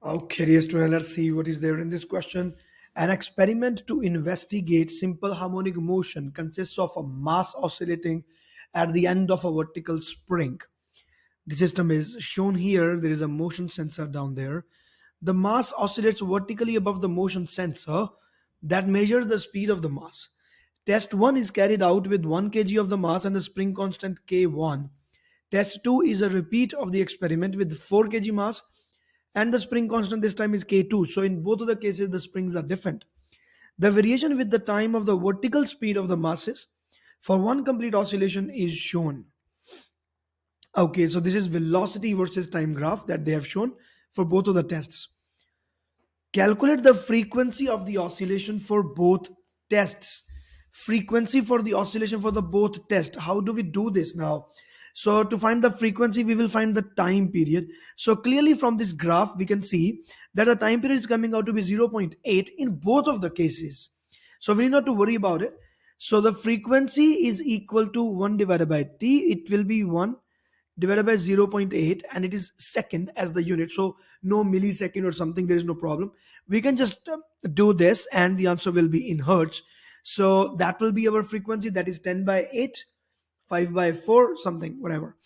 Okay, yes, well, let's see what is there in this question. An experiment to investigate simple harmonic motion consists of a mass oscillating at the end of a vertical spring. The system is shown here. There is a motion sensor down there. The mass oscillates vertically above the motion sensor that measures the speed of the mass. Test 1 is carried out with 1 kg of the mass and the spring constant K1. Test 2 is a repeat of the experiment with 4 kg mass and the spring constant this time is K2. So in both of the cases, the springs are different. The variation with the time of the vertical speed of the masses for one complete oscillation is shown. Okay, so this is velocity versus time graph that they have shown for both of the tests. Calculate the frequency of the oscillation for both tests. Frequency for the oscillation for the both tests. How do we do this now? So to find the frequency, we will find the time period. So clearly from this graph, we can see that the time period is coming out to be 0.8 in both of the cases. So we need not to worry about it. So the frequency is equal to 1 divided by t. It will be 1 divided by 0.8 and it is second as the unit, so no millisecond or something, there is no problem. We can just do this and the answer will be in hertz. So that will be our frequency, that is 10 by 8, 5 by 4, something, whatever.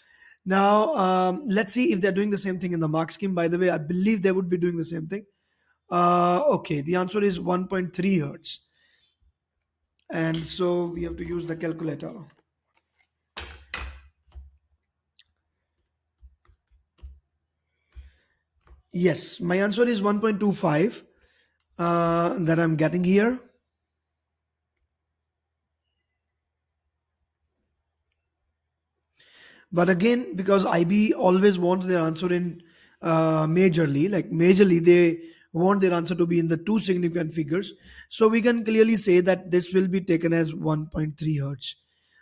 Now let's see if they're doing the same thing in the mark scheme. By the way, I believe they would be doing the same thing. Okay, the answer is 1.3 hertz, and so we have to use the calculator. Yes, my answer is 1.25 that I'm getting here. But again, because IB always wants their answer in majorly, like majorly, they want their answer to be in the two significant figures. So we can clearly say that this will be taken as 1.3 hertz.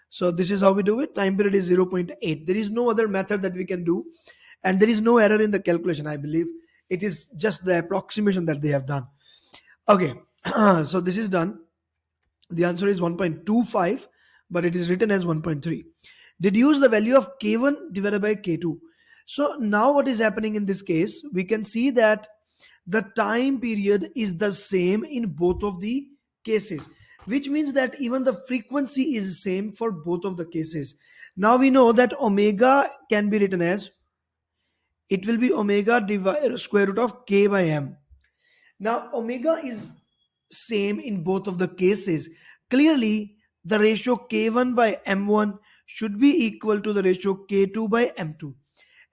So this is how we do it. Time period is 0.8. There is no other method that we can do. And there is no error in the calculation, I believe. It is just the approximation that they have done. Okay, so this is done. The answer is 1.25, but it is written as 1.3. Deduce the value of K1 divided by K2. So now what is happening in this case? We can see that the time period is the same in both of the cases, which means that even the frequency is the same for both of the cases. Now we know that omega can be written as, it will be omega square root of K by M. Now, omega is same in both of the cases. Clearly, the ratio K1 by M1 should be equal to the ratio K2 by M2.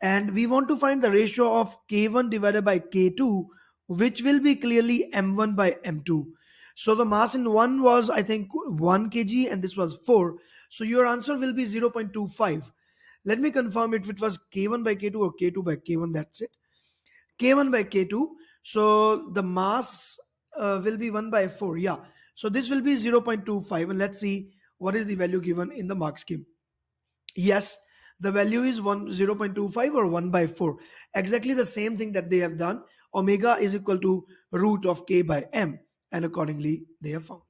And we want to find the ratio of K1 divided by K2, which will be clearly M1 by M2. So the mass in one was, I think, 1 kg and this was 4. So your answer will be 0.25. Let me confirm if it was K1 by K2 or K2 by K1. That's it. K1 by K2. So the mass will be 1 by 4. Yeah. So this will be 0.25. And let's see what is the value given in the mark scheme. Yes, the value is 0.25 or 1 by 4. Exactly the same thing that they have done. Omega is equal to root of K by M. And accordingly, they have found.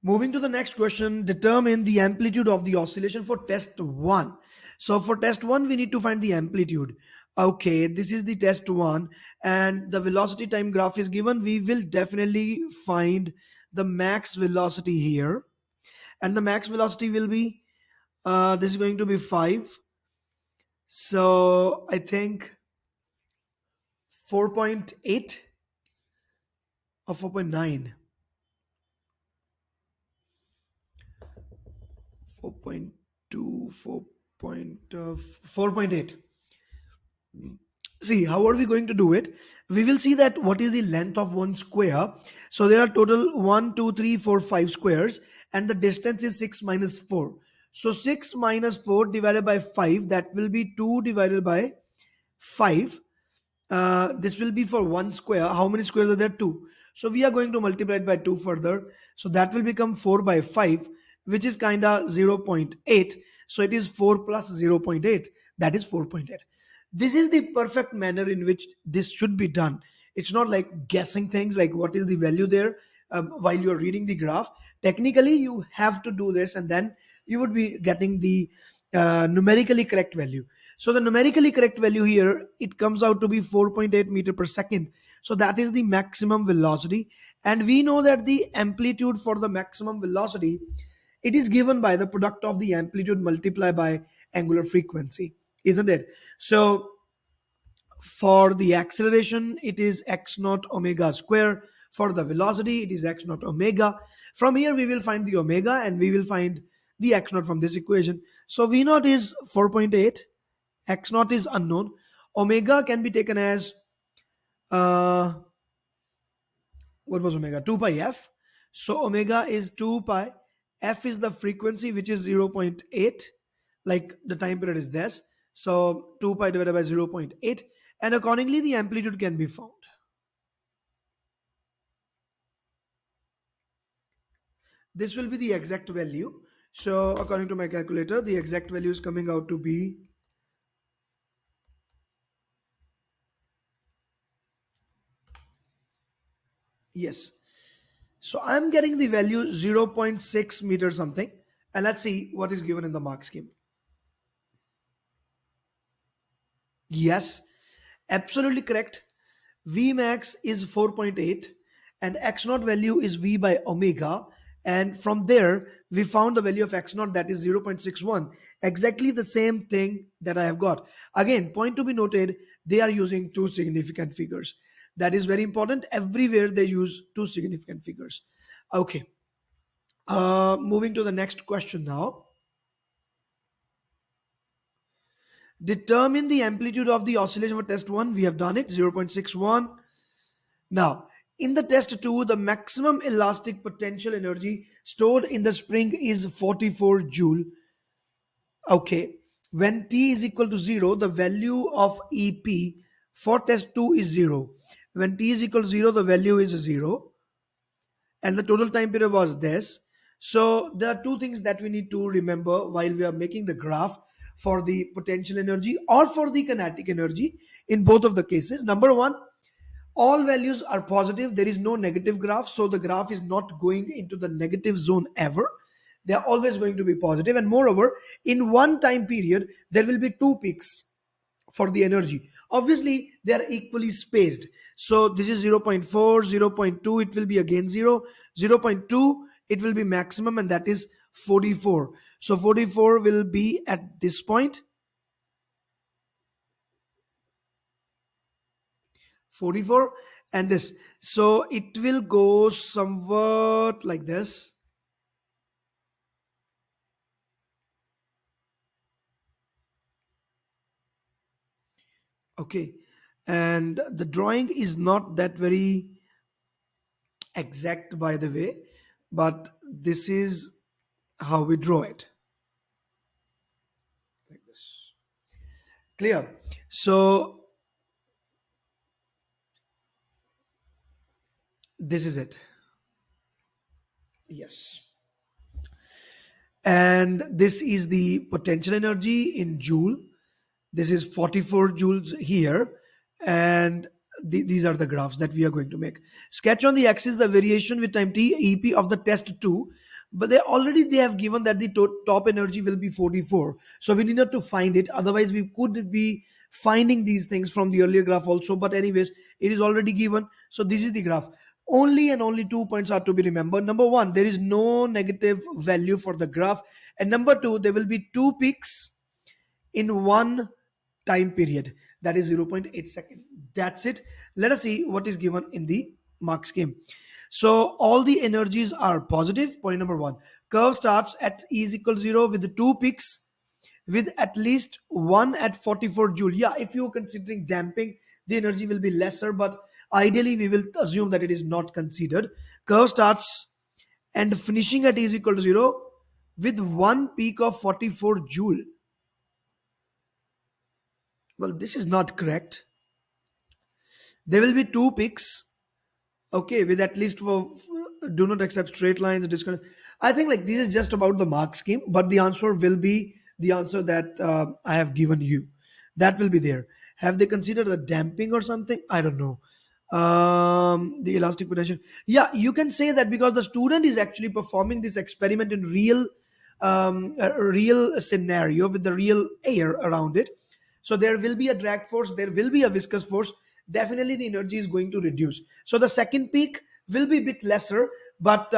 Moving to the next question, determine the amplitude of the oscillation for test 1. So for test 1, we need to find the amplitude. Okay, this is the test 1 and the velocity time graph is given. We will definitely find the max velocity here. And the max velocity will be, this is going to be 5. So I think 4.8 or 4.9. 4.2, 4.8. See, how are we going to do it? We will see that what is the length of one square. So there are total 1, 2, 3, 4, 5 squares and the distance is 6 minus 4. So 6 minus 4 divided by 5, that will be 2 divided by 5. This will be for one square. How many squares are there? 2. So we are going to multiply it by 2 further. So that will become 4 by 5, which is kind of 0.8. So it is 4 plus 0.8. That is 4.8. This is the perfect manner in which this should be done. It's not like guessing things like what is the value there while you're reading the graph. Technically, you have to do this and then you would be getting the numerically correct value. So the numerically correct value here, it comes out to be 4.8 meter per second. So that is the maximum velocity. And we know that the amplitude for the maximum velocity, it is given by the product of the amplitude multiplied by angular frequency, isn't it? So for the acceleration, it is x naught omega square. For the velocity, it is x naught omega. From here, we will find the omega and we will find the x naught from this equation. So v naught is 4.8, x naught is unknown. Omega can be taken as, uh, what was omega? 2 pi f. So omega is 2 pi. F is the frequency, which is 0.8. Like the time period is this. So 2 pi divided by 0.8. And accordingly, the amplitude can be found. This will be the exact value. So according to my calculator, the exact value is coming out to be, yes. So I'm getting the value 0.6 meter something. And let's see what is given in the mark scheme. Yes, absolutely correct. V max is 4.8 and x naught value is V by omega. And from there, we found the value of x naught, that is 0.61. Exactly the same thing that I have got. Again, point to be noted, they are using two significant figures. That is very important. Everywhere they use two significant figures. Okay. Moving to the next question now. Determine the amplitude of the oscillation for test 1. We have done it, 0.61. Now, in the test 2, the maximum elastic potential energy stored in the spring is 44 joule. Okay. When T is equal to 0, the value of EP for test 2 is 0. When T is equal to 0, the value is 0. And the total time period was this. So there are two things that we need to remember while we are making the graph for the potential energy or for the kinetic energy in both of the cases. Number one, all values are positive. There is no negative graph. So the graph is not going into the negative zone ever. They are always going to be positive. And moreover, in one time period, there will be two peaks for the energy. Obviously, they are equally spaced. So this is 0.4, 0.2, it will be again 0. 0.2, it will be maximum, and that is 44. So 44 will be at this point. 44 and this. So it will go somewhat like this. Okay. And the drawing is not that very exact, by the way, but this is how we draw it. Like this. Clear? So this is it. Yes. And this is the potential energy in joule. This is 44 joules here. And these are the graphs that we are going to make. Sketch on the axis the variation with time t EP of the test 2. But they have given that the top energy will be 44. So we need not to find it. Otherwise, we could be finding these things from the earlier graph also. But anyways, it is already given. So this is the graph. Only and only 2 points are to be remembered. Number one, there is no negative value for the graph. And number two, there will be two peaks in one time period, that is 0.8 second. That's it. Let us see what is given in the mark scheme. So all the energies are positive. Point number one, curve starts at E is equal to 0 with the two peaks with at least one at 44 joule. Yeah, if you're considering damping, the energy will be lesser, but ideally we will assume that it is not considered. Curve starts and finishing at E is equal to 0 with one peak of 44 joule. Well, this is not correct. There will be two peaks, okay, with at least for do not accept straight lines. I think like this is just about the mark scheme, but the answer will be the answer that I have given you. That will be there. Have they considered the damping or something? I don't know. The elastic potential. Yeah, you can say that because the student is actually performing this experiment in real, a real scenario with the real air around it. So there will be a drag force, there will be a viscous force. Definitely the energy is going to reduce. So the second peak will be a bit lesser, but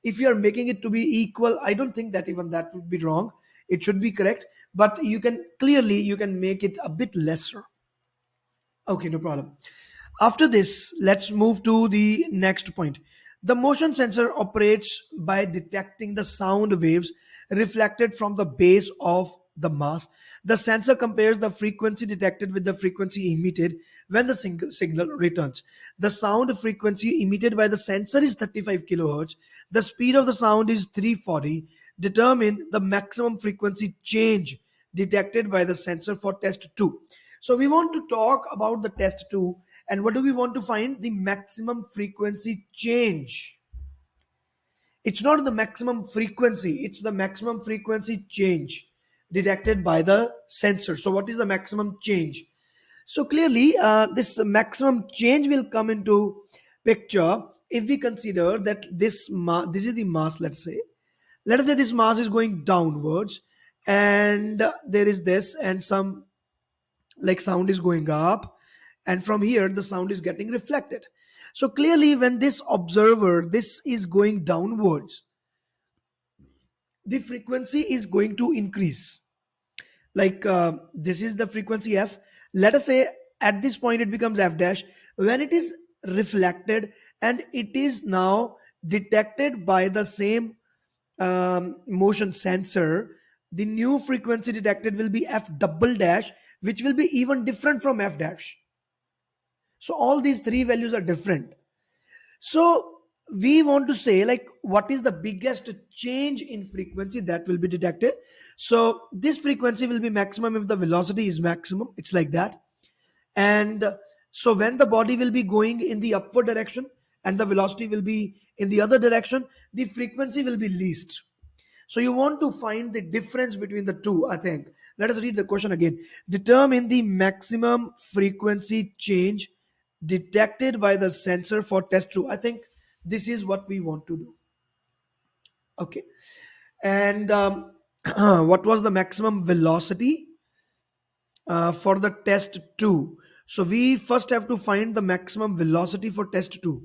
if you are making it to be equal, I don't think that even that would be wrong. It should be correct, but you can clearly you can make it a bit lesser. Okay, no problem. After this, let's move to the next point. The motion sensor operates by detecting the sound waves reflected from the base of the mass. The sensor compares the frequency detected with the frequency emitted when the signal returns. The sound frequency emitted by the sensor is 35 kilohertz. The speed of the sound is 340. Determine the maximum frequency change detected by the sensor for test 2. So we want to talk about the test 2, and what do we want to find? The maximum frequency change. It's not the maximum frequency, it's the maximum frequency change detected by the sensor. So what is the maximum change? So clearly this maximum change will come into picture if we consider that this is the mass. Let us say this mass is going downwards, and there is this and some like sound is going up, and from here the sound is getting reflected. So clearly when this observer, this is going downwards, the frequency is going to increase. This is the frequency f. Let us say at this point it becomes f dash. When it is reflected and it is now detected by the same motion sensor, the new frequency detected will be f double dash, which will be even different from f dash. So all these three values are different. So we want to say like what is the biggest change in frequency that will be detected. So this frequency will be maximum if the velocity is maximum. It's like that. And so when the body will be going in the upward direction and the velocity will be in the other direction, the frequency will be least. So you want to find the difference between the two, I think. Let us read the question again. Determine the maximum frequency change detected by the sensor for test 2. I think this is what we want to do. Okay. And what was the maximum velocity for the test 2? So we first have to find the maximum velocity for test 2.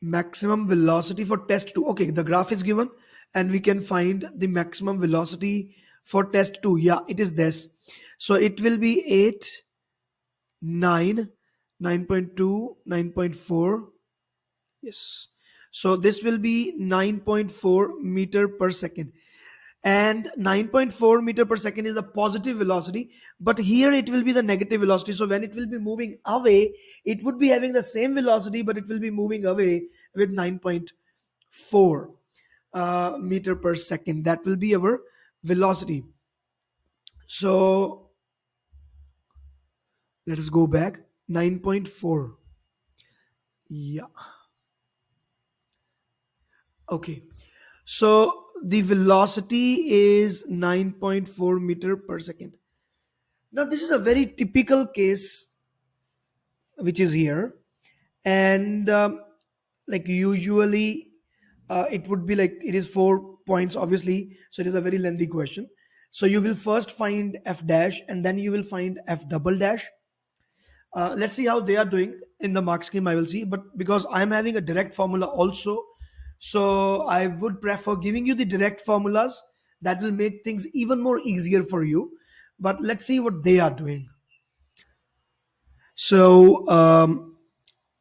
Maximum velocity for test 2. Okay, the graph is given and we can find the maximum velocity for test 2. Yeah, it is this. So it will be 8, 9, 9.2, 9.4. Yes. So this will be 9.4 meter per second. And 9.4 meter per second is the positive velocity, but here it will be the negative velocity. So when it will be moving away, it would be having the same velocity, but it will be moving away with 9.4 meter per second. That will be our velocity. So let us go back. 9.4. Yeah. Okay. So the velocity is 9.4 meter per second. Now this is a very typical case which is here, and like usually it would be like it is 4 points obviously, so it is a very lengthy question. So you will first find f dash and then you will find f double dash. Let's see how they are doing in the mark scheme. I will see, but because I am having a direct formula also, so I would prefer giving you the direct formulas. That will make things even more easier for you. But let's see what they are doing. So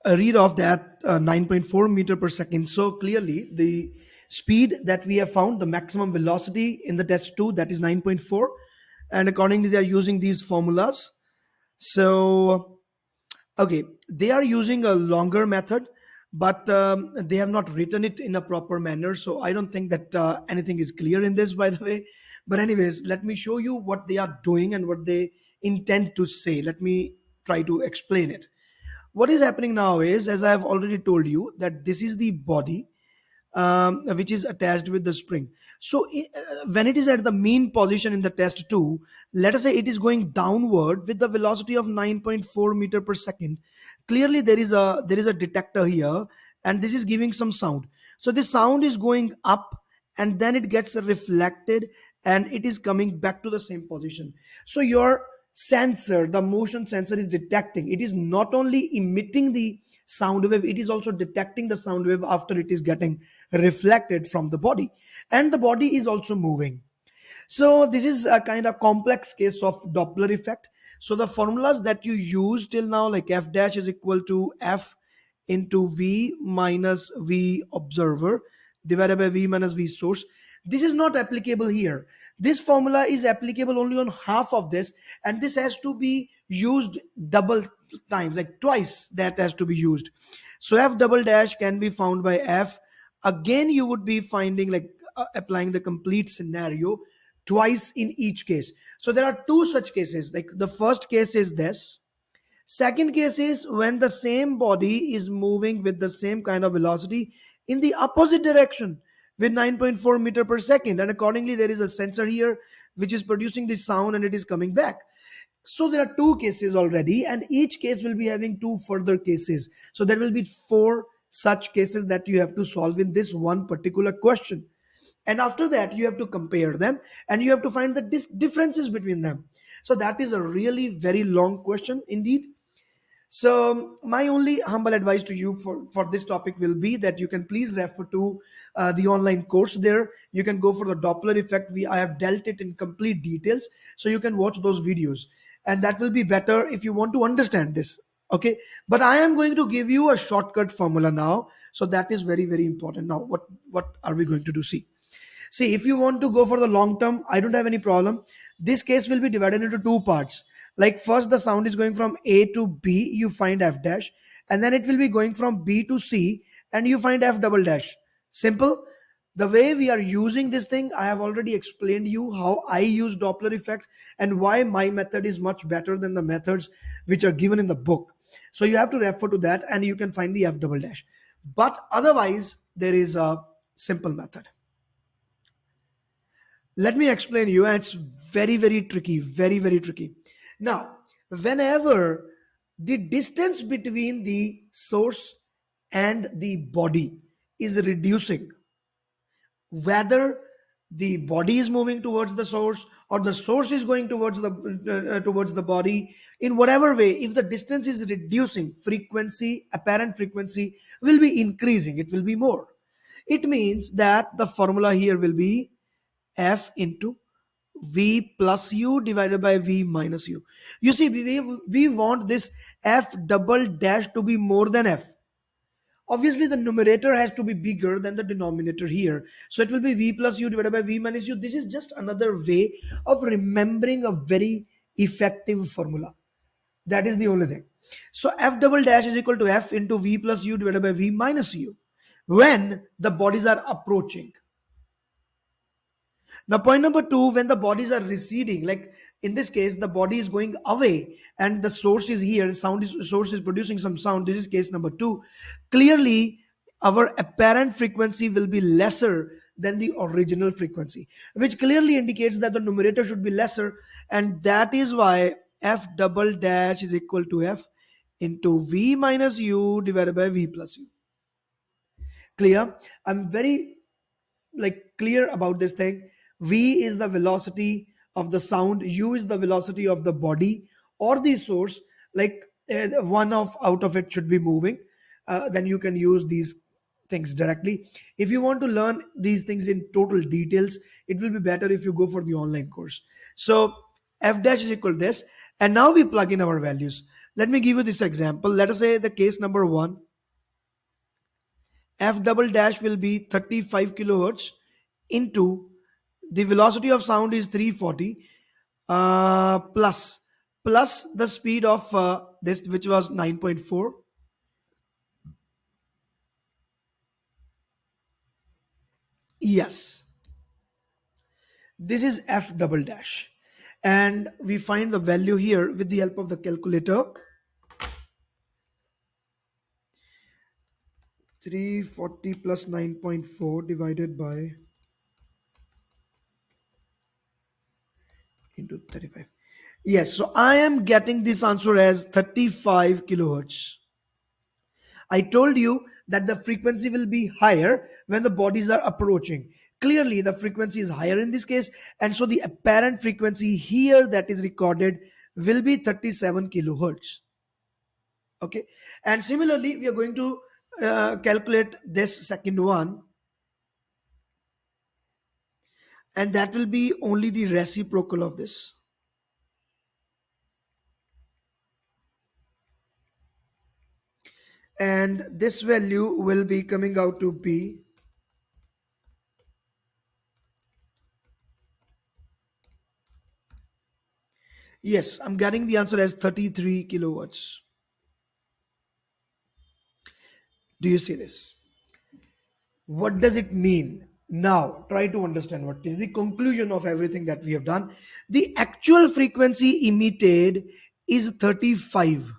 read off that 9.4 meter per second. So clearly the speed that we have found, the maximum velocity in the test 2, that is 9.4, and accordingly they are using these formulas. So okay, they are using a longer method, but they have not written it in a proper manner. So I don't think that anything is clear in this, by the way. But anyways, let me show you what they are doing and what they intend to say. Let me try to explain it. What is happening now is, as I have already told you, that this is the body which is attached with the spring. So when it is at the mean position in the test 2, let us say it is going downward with the velocity of 9.4 meter per second. Clearly there is a detector here, and this is giving some sound. So this sound is going up, and then it gets reflected and it is coming back to the same position. So your sensor, the motion sensor, is detecting, it is not only emitting the sound wave, it is also detecting the sound wave after it is getting reflected from the body, and the body is also moving. So this is a kind of complex case of Doppler effect. So the formulas that you use till now, like f dash is equal to f into v minus v observer divided by v minus v source, this is not applicable here. This formula is applicable only on half of this, and this has to be used double times, like twice that has to be used. So f double dash can be found by f. Again, you would be finding, like, applying the complete scenario twice in each case. So there are two such cases. Like the first case is this. Second case is when the same body is moving with the same kind of velocity in the opposite direction with 9.4 meter per second, and accordingly there is a sensor here which is producing the sound and it is coming back. So there are two cases already, and each case will be having two further cases. So there will be four such cases that you have to solve in this one particular question. And after that, you have to compare them and you have to find the differences between them. So that is a really very long question indeed. So my only humble advice to you for this topic will be that you can please refer to the online course there. You can go for the Doppler effect. I have dealt it in complete details. So you can watch those videos. And that will be better if you want to understand this. Okay. But I am going to give you a shortcut formula now. So that is very, very important. Now, what are we going to do? See, if you want to go for the long term, I don't have any problem. This case will be divided into two parts. Like first, the sound is going from A to B, you find F dash, and then it will be going from B to C, and you find F double dash. Simple. The way we are using this thing, I have already explained you how I use Doppler effect and why my method is much better than the methods which are given in the book. So you have to refer to that and you can find the F double dash. But otherwise, there is a simple method. Let me explain you, and it's very, very tricky, very, very tricky. Now, whenever the distance between the source and the body is reducing, whether the body is moving towards the source or the source is going towards the body, in whatever way, if the distance is reducing, frequency, apparent frequency will be increasing, it will be more. It means that the formula here will be f into v plus u divided by v minus u. You see, we want this f double dash to be more than f. Obviously, the numerator has to be bigger than the denominator here. So it will be v plus u divided by v minus u. This is just another way of remembering a very effective formula. That is the only thing. So f double dash is equal to f into v plus u divided by v minus u when the bodies are approaching. Now, point number two, when the bodies are receding, like in this case, the body is going away and the source is here, source is producing some sound. This is case number two. Clearly, our apparent frequency will be lesser than the original frequency, which clearly indicates that the numerator should be lesser, and that is why f double dash is equal to f into v minus u divided by v plus u. Clear? I'm very, like, clear about this thing. V is the velocity of the sound, u is the velocity of the body or the source, like one of out of it should be moving. Then you can use these things directly. If you want to learn these things in total details, it will be better if you go for the online course. So f dash is equal to this, and now we plug in our values. Let me give you this example. Let us say the case number one, f double dash will be 35 kilohertz into the velocity of sound is 340 plus the speed of this, which was 9.4. Yes, this is f double dash, and we find the value here with the help of the calculator. 340 plus 9.4 divided by into 35. Yes, so I am getting this answer as 35 kilohertz. I told you that the frequency will be higher when the bodies are approaching. clearly the frequency is higher in this case, and so the apparent frequency here that is recorded will be 37 kilohertz. Okay, and similarly we are going to calculate this second one, and that will be only the reciprocal of this. And this value will be coming out to be, yes, I'm getting the answer as 33 kilowatts. Do you see this? What does it mean? Now try to understand what is the conclusion of everything that we have done. The actual frequency emitted is 35.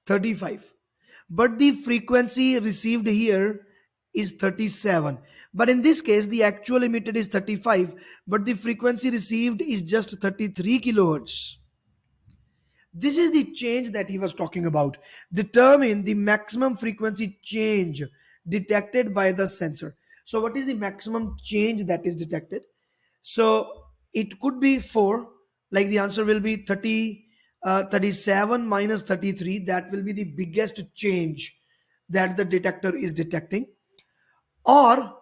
35. But the frequency received here is 37. But in this case, the actual emitted is 35, but the frequency received is just 33 kilohertz. This is the change that he was talking about. Determine the maximum frequency change detected by the sensor. So, what is the maximum change that is detected? So, it could be 4, like the answer will be 37 minus 33. That will be the biggest change that the detector is detecting. Or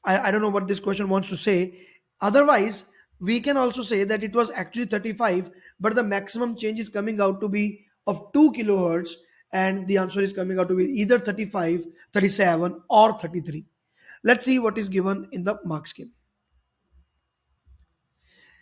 I don't know what this question wants to say. Otherwise, we can also say that it was actually 35, but the maximum change is coming out to be of 2 kilohertz, and the answer is coming out to be either 35, 37, or 33. Let's see what is given in the mark scheme.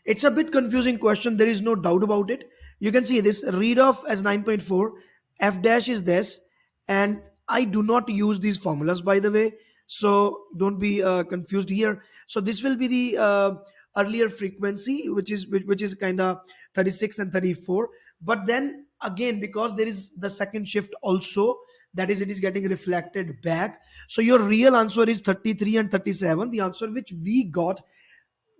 It's a bit confusing question. There is no doubt about it. You can see this read off as 9.4. F dash is this. And I do not use these formulas, by the way. So don't be confused here. So this will be the earlier frequency, which is kind of 36 and 34. But then again, because there is the second shift also, that is, it is getting reflected back. So your real answer is 33 and 37. The answer which we got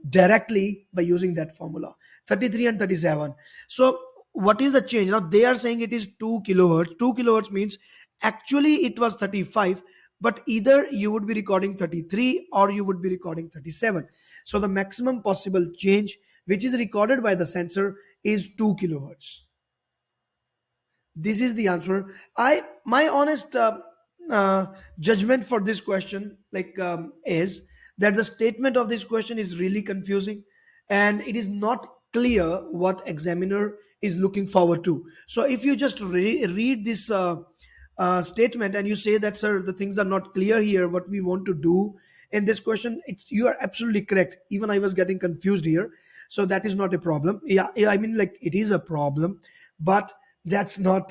directly by using that formula, 33 and 37. So what is the change? Now they are saying it is 2 kilohertz. 2 kilohertz means actually it was 35, but either you would be recording 33 or you would be recording 37. So the maximum possible change which is recorded by the sensor is 2 kilohertz. This is the answer. I my honest uh, judgment for this question, is that the statement of this question is really confusing, and it is not clear what examiner is looking forward to. So if you just read this statement and you say that, sir, the things are not clear here, what we want to do in this question, it's, you are absolutely correct. Even I was getting confused here. So that is not a problem. Yeah, I mean, like, it is a problem, but that's not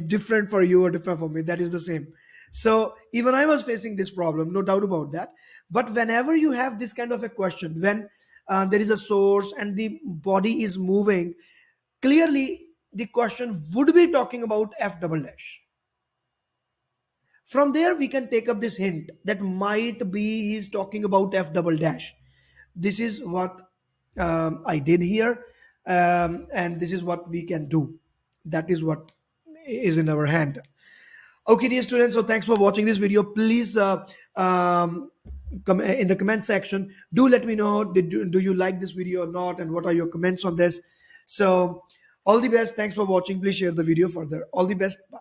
different for you or different for me. That is the same. So even I was facing this problem, no doubt about that. But whenever you have this kind of a question, when there is a source and the body is moving, clearly the question would be talking about f double dash. From there we can take up this hint that might be he's talking about f double dash. This is what I did here, and this is what we can do. That is what is in our hand. Okay, dear students, so thanks for watching this video. Please in the comment section, do let me know, do you like this video or not, and what are your comments on this. So all the best. Thanks for watching. Please share the video further. All the best. Bye.